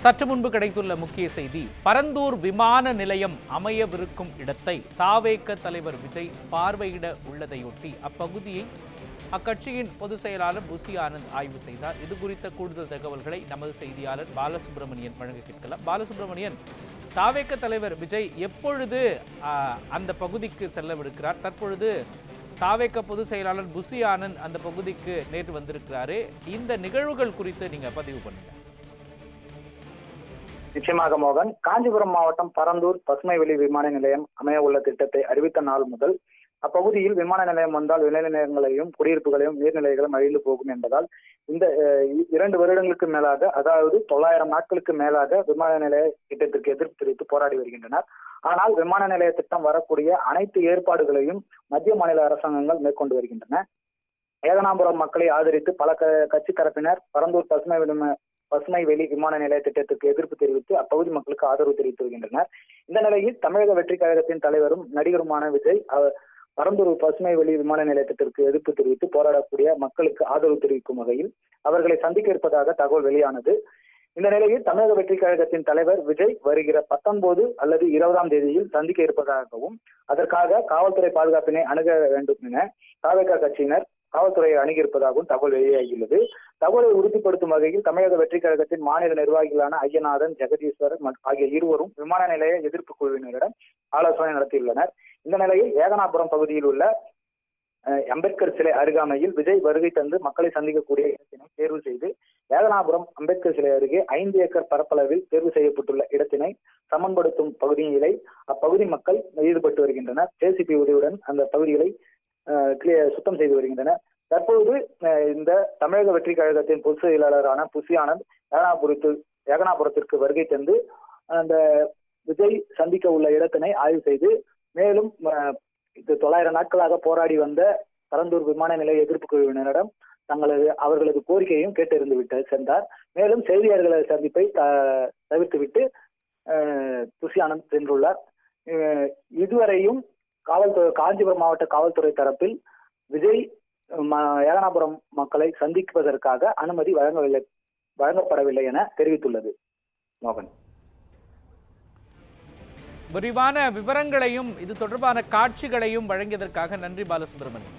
சற்று முன்பு கிடைத்துள்ள முக்கிய செய்தி, பரந்தூர் விமான நிலையம் அமையவிருக்கும் இடத்தை தாவேக தலைவர் விஜய் பார்வையிட உள்ளதையொட்டி அப்பகுதியை அக்கட்சியின் பொதுச் செயலாளர் புசி ஆனந்த் ஆய்வு செய்தார். இது குறித்த கூடுதல் தகவல்களை நமது செய்தியாளர் பாலசுப்ரமணியன் வழங்க கேட்கலாம். பாலசுப்ரமணியன், தாவேக தலைவர் விஜய் எப்பொழுது அந்த பகுதிக்கு செல்லவிருக்கிறார்? தற்பொழுது தாவேக பொதுச் செயலாளர் புசி ஆனந்த் அந்த பகுதிக்கு நேற்று வந்திருக்கிறாரு. இந்த நிகழ்வுகள் குறித்து நீங்க பதிவு பண்ணுங்க. நிச்சயமாக மோகன், காஞ்சிபுரம் மாவட்டம் பரந்தூர் பசுமைவெளி விமான நிலையம் அமைய உள்ள திட்டத்தை அறிவித்த நாள் முதல் அப்பகுதியில் விமான நிலையம் வந்தால் விளைநிலையங்களையும் குடியிருப்புகளையும் நீர்நிலைகளும் அழிந்து போகும் என்பதால் இந்த 2 வருடங்களுக்கு மேலாக, அதாவது 900 நாட்களுக்கு மேலாக விமான நிலைய திட்டத்திற்கு எதிர்ப்பு தெரிவித்து போராடி வருகின்றனர். ஆனால் விமான நிலைய திட்டம் வரக்கூடிய அனைத்து ஏற்பாடுகளையும் மத்திய மாநில அரசாங்கங்கள் மேற்கொண்டு வருகின்றன. ஏகனாபுரம் மக்களை ஆதரித்து பல கட்சி தரப்பினர் பரந்தூர் பசுமைவெளி விமான நிலைய திட்டத்திற்கு எதிர்ப்பு தெரிவித்து அப்பகுதி மக்களுக்கு ஆதரவு தெரிவித்து வருகின்றனர். இந்த நிலையில் தமிழக வெற்றி கழகத்தின் தலைவரும் நடிகருமான விஜய் பரந்தூர் பசுமைவெளி விமான நிலையத்திற்கு எதிர்ப்பு தெரிவித்து போராடக்கூடிய மக்களுக்கு ஆதரவு தெரிவிக்கும் வகையில் அவர்களை சந்திக்க இருப்பதாக தகவல் வெளியானது. இந்த நிலையில் தமிழக வெற்றி கழகத்தின் தலைவர் விஜய் வருகிற 19 அல்லது 20ஆம் தேதியில் சந்திக்க இருப்பதாகவும் அதற்காக காவல்துறை பாதுகாப்பினை அணுக வேண்டும் என தாவேகா கட்சியினர் காவல்துறையை அணுகியிருப்பதாகவும் தகவல் வெளியாகியுள்ளது. தகவலை உறுதிப்படுத்தும் வகையில் தமிழக வெற்றி கழகத்தின் மாநில நிர்வாகிகளான ஐயநாதன், ஜெகதீஸ்வரர் ஆகிய இருவரும் விமான நிலைய எதிர்ப்பு குழுவினரிடம் ஆலோசனை நடத்தியுள்ளனர். இந்த நிலையில் ஏகனாபுரம் பகுதியில் உள்ள அம்பேத்கர் சிலை அருகாமையில் விஜய் வருகை தந்து மக்களை சந்திக்கக்கூடிய இடத்தினை தேர்வு செய்து ஏகனாபுரம் அம்பேத்கர் சிலை அருகே 5 ஏக்கர் பரப்பளவில் தேர்வு செய்யப்பட்டுள்ள இடத்தினை சமன்படுத்தும் பகுதிகளை அப்பகுதி மக்கள் ஈடுபட்டு வருகின்றனர். ஜேசிபி உதவியுடன் அந்த பகுதிகளை சுத்தம் செய்து வருகின்றனர். தற்போது இந்த தமிழக வெற்றி கழகத்தின் பொதுச் செயலாளரான புசி ஆனந்த் ஏகனாபுரத்திற்கு வருகை தந்து அந்த விஜய் சந்திக்க உள்ள இடத்தினை ஆய்வு செய்து மேலும் 900 நாட்களாக போராடி வந்த பரந்தூர் விமான நிலைய எதிர்ப்பு குழுவினரிடம் அவர்களது கோரிக்கையையும் கேட்டறிந்து விட்டு சென்றார். மேலும் செய்தியாளர்கள சந்திப்பை தவிர்த்துவிட்டு புசி ஆனந்த் சென்றுள்ளார். இதுவரையும் காஞ்சிபுரம் மாவட்ட காவல்துறை தரப்பில் விஜய் ஏகனாபுரம் மக்களை சந்திப்பதற்காக அனுமதி வழங்கப்படவில்லை என தெரிவித்துள்ளது. மோகன், விரிவான விவரங்களையும் இது தொடர்பான காட்சிகளையும் வழங்கியதற்காக நன்றி பாலசுப்ரமணியன்.